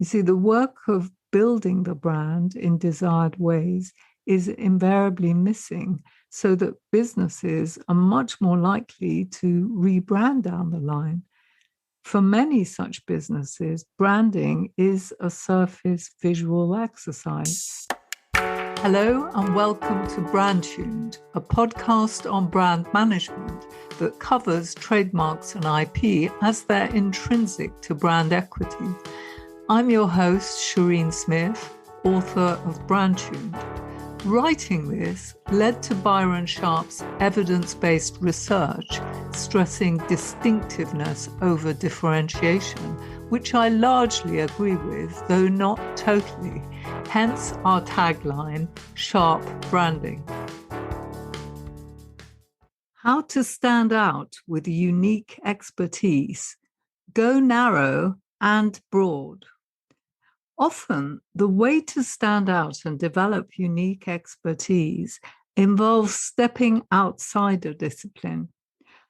You see, the work of building the brand in desired ways is invariably missing, so that businesses are much more likely to rebrand down the line. For many such businesses, branding is a surface visual exercise. Hello and welcome to Brand Tuned, a podcast on brand management that covers trademarks and IP as they're intrinsic to brand equity. I'm your host, Shireen Smith, author of Brand Tuned. Writing this led to Byron Sharp's evidence-based research stressing distinctiveness over differentiation, which I largely agree with, though not totally. Hence our tagline, Sharp Branding. How to stand out with unique expertise, go narrow and broad. Often, the way to stand out and develop unique expertise involves stepping outside a discipline.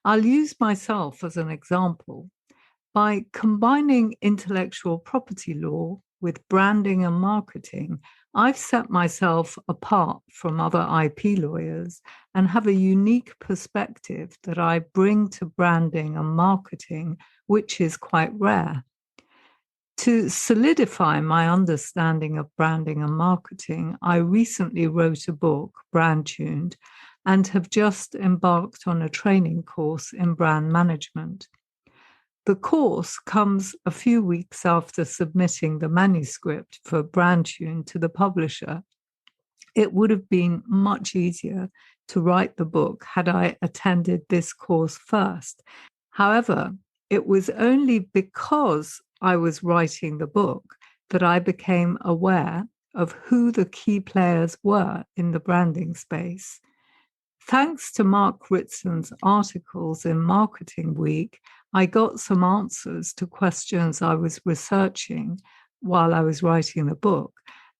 I'll use myself as an example. By combining intellectual property law with branding and marketing, I've set myself apart from other IP lawyers and have a unique perspective that I bring to branding and marketing, which is quite rare. To solidify my understanding of branding and marketing, I recently wrote a book, Brand Tuned, and have just embarked on a training course in brand management. The course comes a few weeks after submitting the manuscript for Brand Tuned to the publisher. It would have been much easier to write the book had I attended this course first. However, it was only because I was writing the book that I became aware of who the key players were in the branding space. Thanks to Mark Ritson's articles in Marketing Week, I got some answers to questions I was researching while I was writing the book.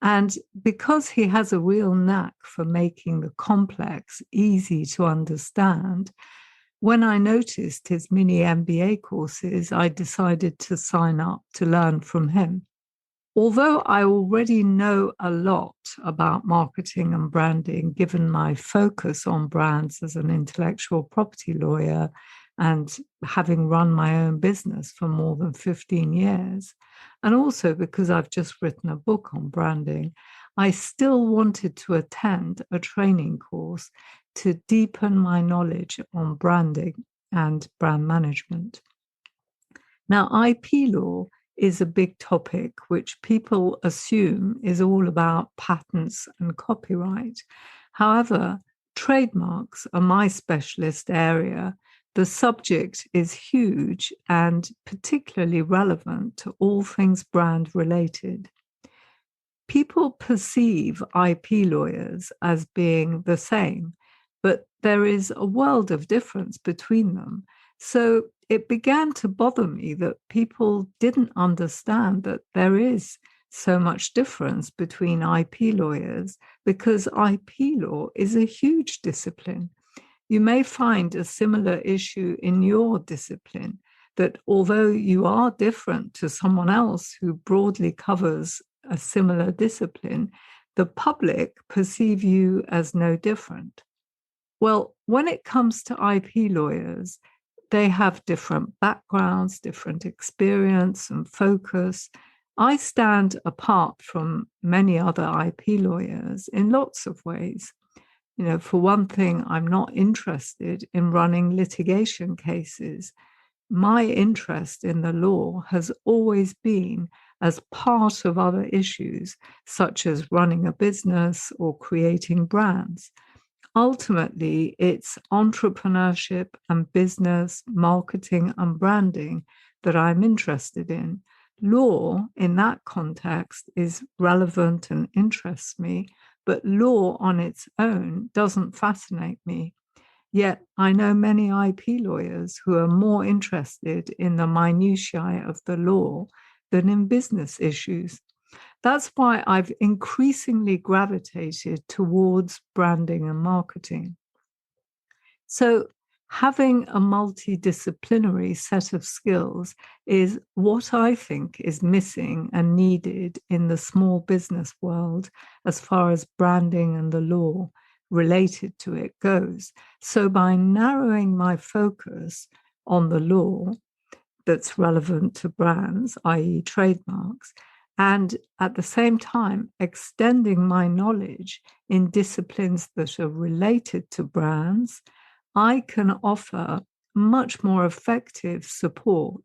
And because he has a real knack for making the complex easy to understand, when I noticed his mini MBA courses, I decided to sign up to learn from him. Although I already know a lot about marketing and branding, given my focus on brands as an intellectual property lawyer and having run my own business for more than 15 years, and also because I've just written a book on branding, I still wanted to attend a training course to deepen my knowledge on branding and brand management. Now, IP law is a big topic which people assume is all about patents and copyright. However, trademarks are my specialist area. The subject is huge and particularly relevant to all things brand related. People perceive IP lawyers as being the same, but there is a world of difference between them. So it began to bother me that people didn't understand that there is so much difference between IP lawyers, because IP law is a huge discipline. You may find a similar issue in your discipline, that although you are different to someone else who broadly covers a similar discipline, the public perceive you as no different. Well, when it comes to IP lawyers, they have different backgrounds, different experience and focus. I stand apart from many other IP lawyers in lots of ways. For one thing, I'm not interested in running litigation cases. My interest in the law has always been as part of other issues, such as running a business or creating brands. Ultimately, it's entrepreneurship and business, marketing and branding that I'm interested in. Law, in that context, is relevant and interests me, but law on its own doesn't fascinate me. Yet I know many IP lawyers who are more interested in the minutiae of the law than in business issues. That's why I've increasingly gravitated towards branding and marketing. So Having a multidisciplinary set of skills is what I think is missing and needed in the small business world as far as branding and the law related to it goes. So by narrowing my focus on the law that's relevant to brands, i.e., trademarks, and at the same time extending my knowledge in disciplines that are related to brands, I can offer much more effective support.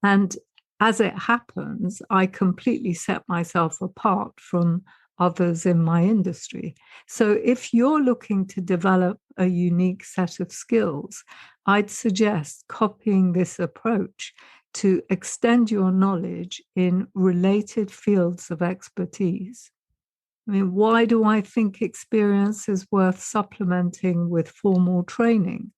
And as it happens, I completely set myself apart from others in my industry. So if you're looking to develop a unique set of skills, I'd suggest copying this approach to extend your knowledge in related fields of expertise. I mean, why do I think experience is worth supplementing with formal training?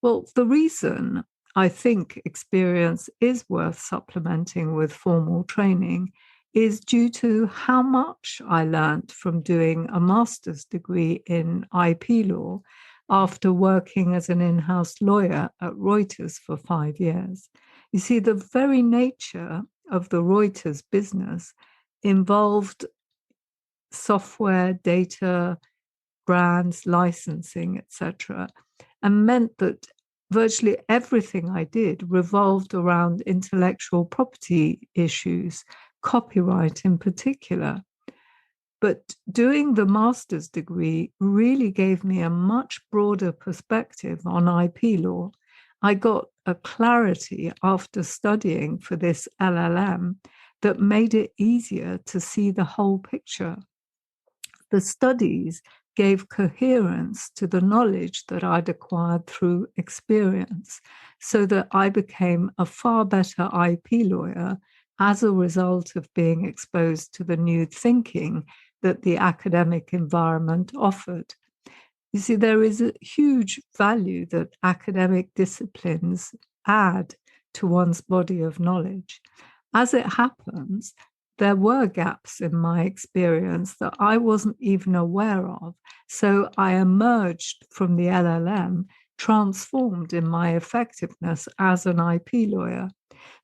Well, the reason I think experience is worth supplementing with formal training is due to how much I learned from doing a master's degree in IP law after working as an in-house lawyer at Reuters for 5 years. You see, the very nature of the Reuters business involved software, data, brands, licensing, etc., and meant that virtually everything I did revolved around intellectual property issues, copyright in particular. But doing the master's degree really gave me a much broader perspective on IP law. I got a clarity after studying for this LLM that made it easier to see the whole picture. The studies gave coherence to the knowledge that I'd acquired through experience, so that I became a far better IP lawyer as a result of being exposed to the new thinking that the academic environment offered. You see, there is a huge value that academic disciplines add to one's body of knowledge. As it happens, there were gaps in my experience that I wasn't even aware of. So I emerged from the LLM transformed in my effectiveness as an IP lawyer.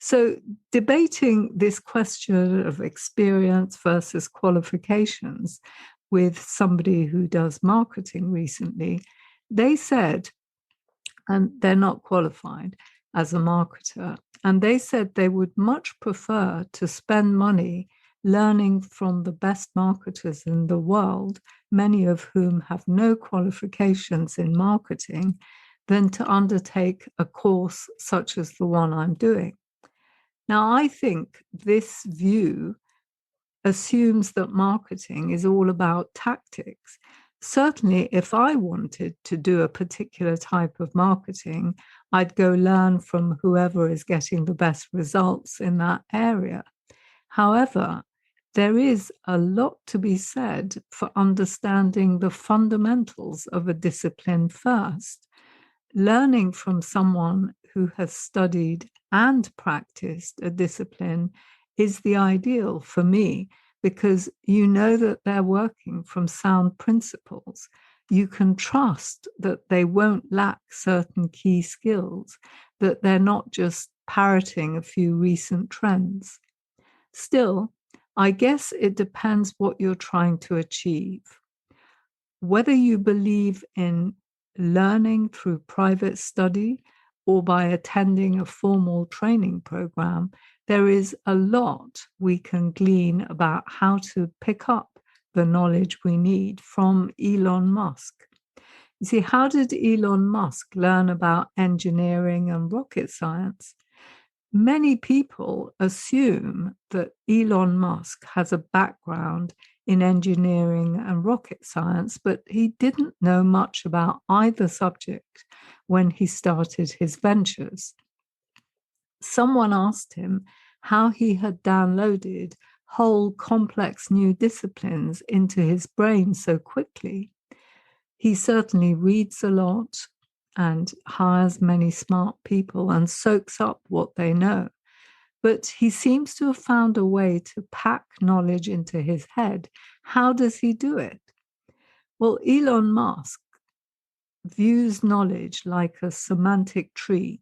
So debating this question of experience versus qualifications with somebody who does marketing recently, they said, and they're not qualified as a marketer, and they said they would much prefer to spend money learning from the best marketers in the world, many of whom have no qualifications in marketing, than to undertake a course such as the one I'm doing. Now, I think this view assumes that marketing is all about tactics. Certainly, if I wanted to do a particular type of marketing, I'd go learn from whoever is getting the best results in that area. However, there is a lot to be said for understanding the fundamentals of a discipline first. Learning from someone who has studied and practiced a discipline is the ideal for me, because you know that they're working from sound principles. You can trust that they won't lack certain key skills, that they're not just parroting a few recent trends. Still, I guess it depends what you're trying to achieve. Whether you believe in learning through private study or by attending a formal training program, there is a lot we can glean about how to pick up the knowledge we need from Elon Musk. You see, how did Elon Musk learn about engineering and rocket science? Many people assume that Elon Musk has a background in engineering and rocket science, but he didn't know much about either subject when he started his ventures. Someone asked him how he had downloaded whole complex new disciplines into his brain so quickly. He certainly reads a lot and hires many smart people and soaks up what they know. But he seems to have found a way to pack knowledge into his head. How does he do it? Well, Elon Musk views knowledge like a semantic tree.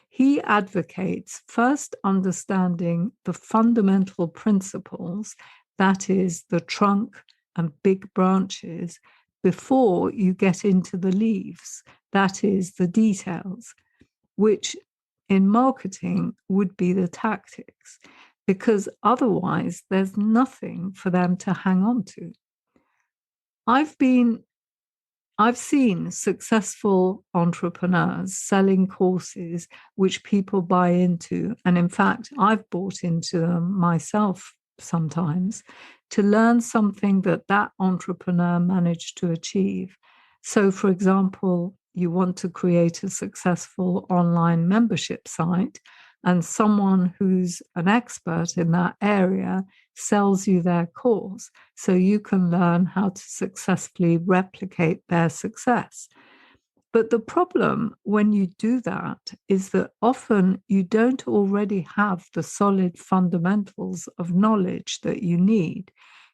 He advocates first understanding the fundamental principles, that is, the trunk and big branches, before you get into the leaves, that is, the details, which in marketing would be the tactics, because otherwise there's nothing for them to hang on to. I've seen successful entrepreneurs selling courses which people buy into. And in fact, I've bought into them myself sometimes to learn something that that entrepreneur managed to achieve. So, for example, you want to create a successful online membership site, and someone who's an expert in that area sells you their course so you can learn how to successfully replicate their success. But the problem when you do that is that often you don't already have the solid fundamentals of knowledge that you need.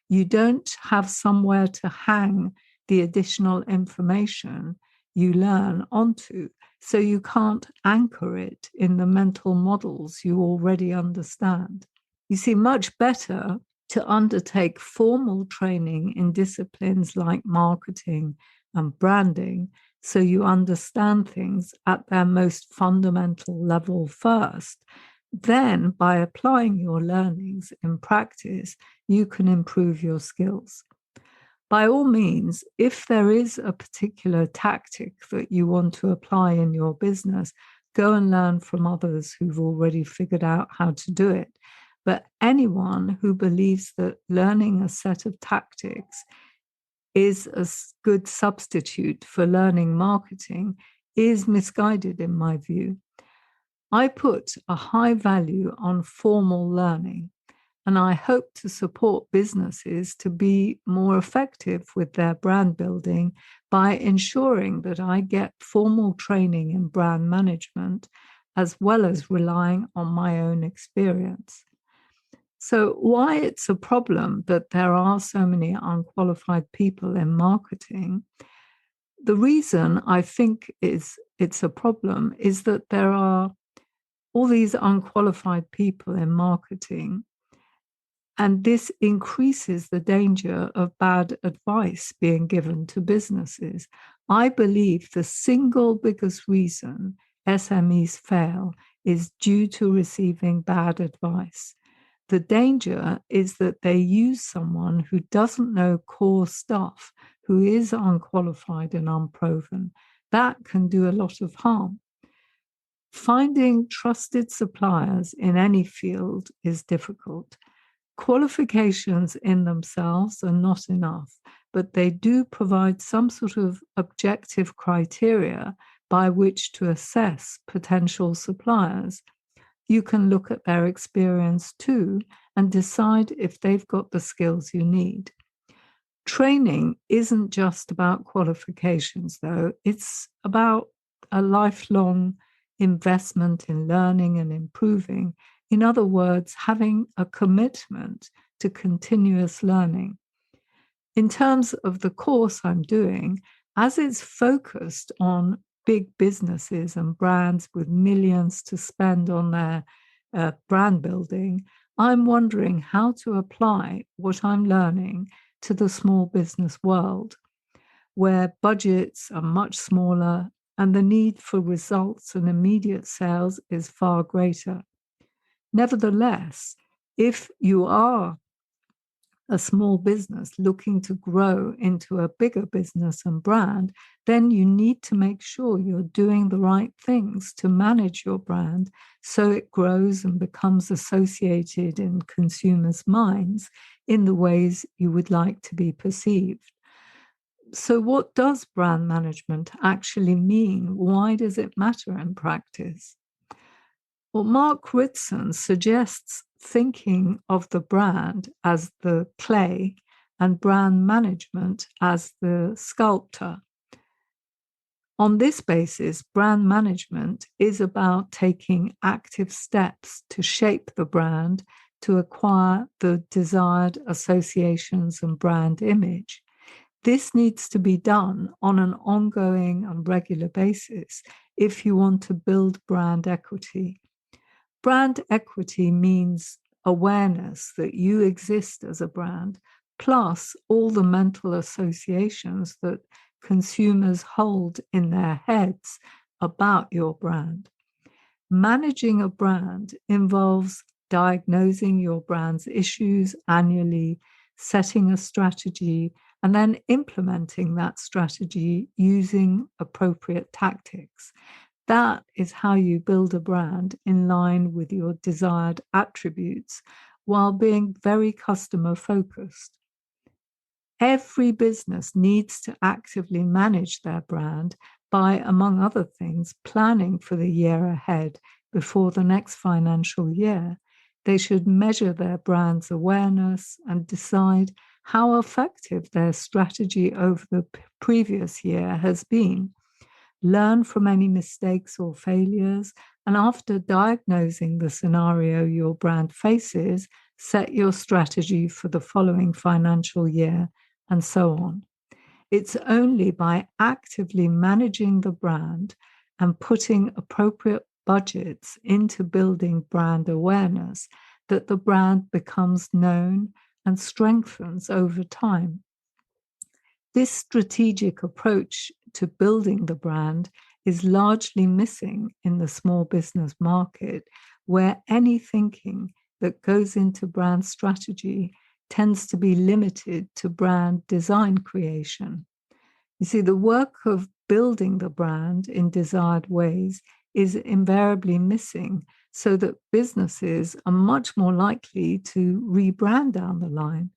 You don't have somewhere to hang the additional information you learn onto, so you can't anchor it in the mental models you already understand. You see, much better to undertake formal training in disciplines like marketing and branding so you understand things at their most fundamental level first. Then, by applying your learnings in practice, you can improve your skills. By all means, if there is a particular tactic that you want to apply in your business, go and learn from others who've already figured out how to do it. But anyone who believes that learning a set of tactics is a good substitute for learning marketing is misguided, in my view. I put a high value on formal learning, and I hope to support businesses to be more effective with their brand building by ensuring that I get formal training in brand management, as well as relying on my own experience. So, why it's a problem that there are so many unqualified people in marketing? The reason I think it's a problem is that there are all these unqualified people in marketing, and this increases the danger of bad advice being given to businesses. I believe the single biggest reason SMEs fail is due to receiving bad advice. The danger is that they use someone who doesn't know core stuff, who is unqualified and unproven. That can do a lot of harm. Finding trusted suppliers in any field is difficult. Qualifications in themselves are not enough, but they do provide some sort of objective criteria by which to assess potential suppliers. You can look at their experience too and decide if they've got the skills you need. Training isn't just about qualifications, though. It's about a lifelong investment in learning and improving. In other words, having a commitment to continuous learning. In terms of the course I'm doing, as it's focused on big businesses and brands with millions to spend on their brand building, I'm wondering how to apply what I'm learning to the small business world, where budgets are much smaller and the need for results and immediate sales is far greater. Nevertheless, if you are a small business looking to grow into a bigger business and brand, then you need to make sure you're doing the right things to manage your brand so it grows and becomes associated in consumers' minds in the ways you would like to be perceived. So, what does brand management actually mean? Why does it matter in practice? Well, Mark Ritson suggests thinking of the brand as the clay and brand management as the sculptor. On this basis, brand management is about taking active steps to shape the brand to acquire the desired associations and brand image. This needs to be done on an ongoing and regular basis if you want to build brand equity. Brand equity means awareness that you exist as a brand, plus all the mental associations that consumers hold in their heads about your brand. Managing a brand involves diagnosing your brand's issues annually, setting a strategy, and then implementing that strategy using appropriate tactics. That is how you build a brand in line with your desired attributes while being very customer focused. Every business needs to actively manage their brand by, among other things, planning for the year ahead before the next financial year. They should measure their brand's awareness and decide how effective their strategy over the previous year has been. Learn from any mistakes or failures, and after diagnosing the scenario your brand faces, set your strategy for the following financial year, and so on. It's only by actively managing the brand and putting appropriate budgets into building brand awareness that the brand becomes known and strengthens over time. This strategic approach to building the brand is largely missing in the small business market, where any thinking that goes into brand strategy tends to be limited to brand design creation. You see, the work of building the brand in desired ways is invariably missing, so that businesses are much more likely to rebrand down the line.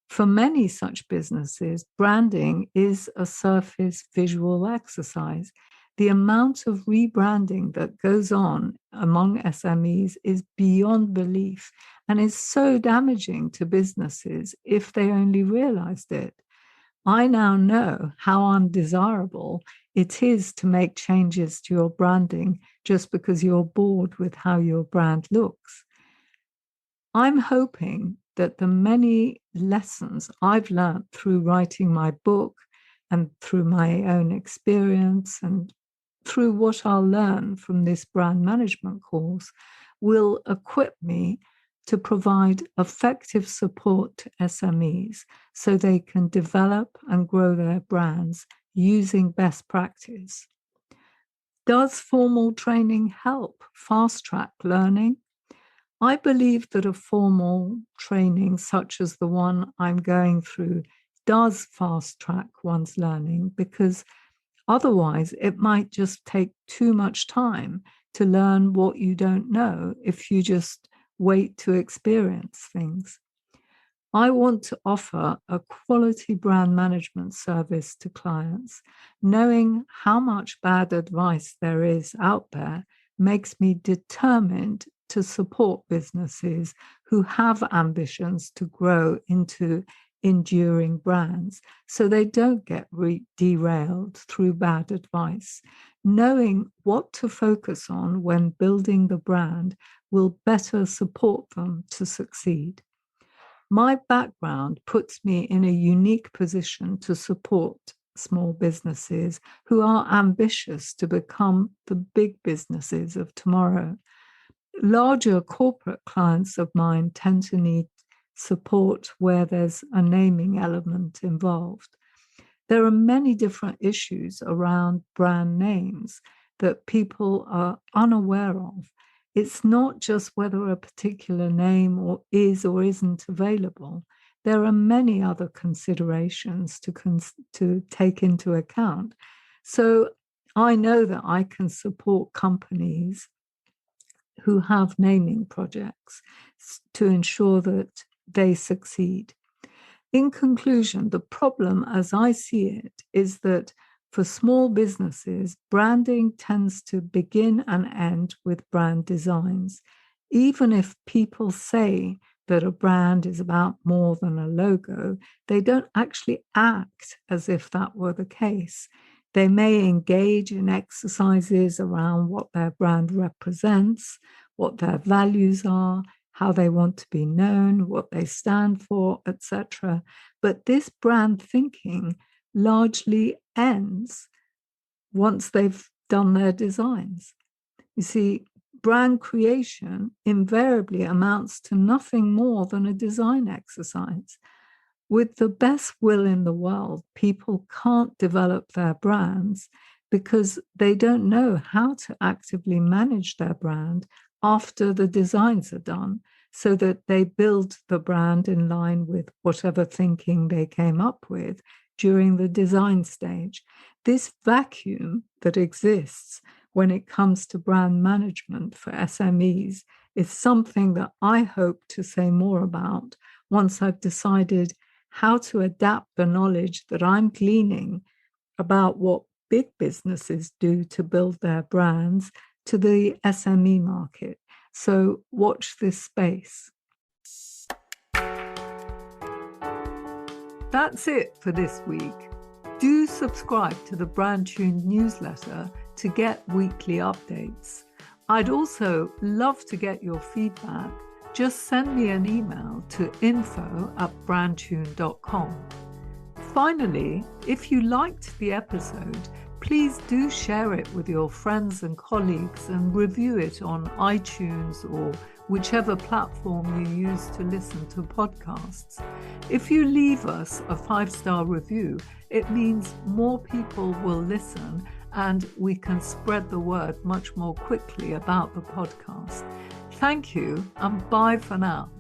For many such businesses, branding is a surface visual exercise. The amount of rebranding that goes on among SMEs is beyond belief and is so damaging to businesses if they only realized it. I now know how undesirable it is to make changes to your branding just because you're bored with how your brand looks. I'm hoping that the many lessons I've learned through writing my book and through my own experience and through what I'll learn from this brand management course will equip me to provide effective support to SMEs so they can develop and grow their brands using best practice. Does formal training help fast-track learning? I believe that a formal training such as the one I'm going through does fast-track one's learning, because otherwise it might just take too much time to learn what you don't know if you just wait to experience things. I want to offer a quality brand management service to clients. Knowing how much bad advice there is out there makes me determined to support businesses who have ambitions to grow into enduring brands so they don't get derailed through bad advice. Knowing what to focus on when building the brand will better support them to succeed. My background puts me in a unique position to support small businesses who are ambitious to become the big businesses of tomorrow. Larger corporate clients of mine tend to need support where there's a naming element involved. There are many different issues around brand names that people are unaware of. It's not just whether a particular name is or isn't available. There are many other considerations to take into account. So I know that I can support companies who have naming projects to ensure that they succeed. In conclusion, the problem as I see it is that for small businesses, branding tends to begin and end with brand designs. Even if people say that a brand is about more than a logo, they don't actually act as if that were the case. They may engage in exercises around what their brand represents, what their values are, how they want to be known, what they stand for, etc. But this brand thinking largely ends once they've done their designs. You see, brand creation invariably amounts to nothing more than a design exercise. With the best will in the world, people can't develop their brands because they don't know how to actively manage their brand after the designs are done, so that they build the brand in line with whatever thinking they came up with during the design stage. This vacuum that exists when it comes to brand management for SMEs is something that I hope to say more about once I've decided how to adapt the knowledge that I'm gleaning about what big businesses do to build their brands to the SME market. So watch this space. That's it for this week. Do subscribe to the Brand Tuned newsletter to get weekly updates. I'd also love to get your feedback. Just send me an email to info@brandtune.com. Finally, if you liked the episode, please do share it with your friends and colleagues and review it on iTunes or whichever platform you use to listen to podcasts. If you leave us a 5-star review, it means more people will listen and we can spread the word much more quickly about the podcast. Thank you and bye for now.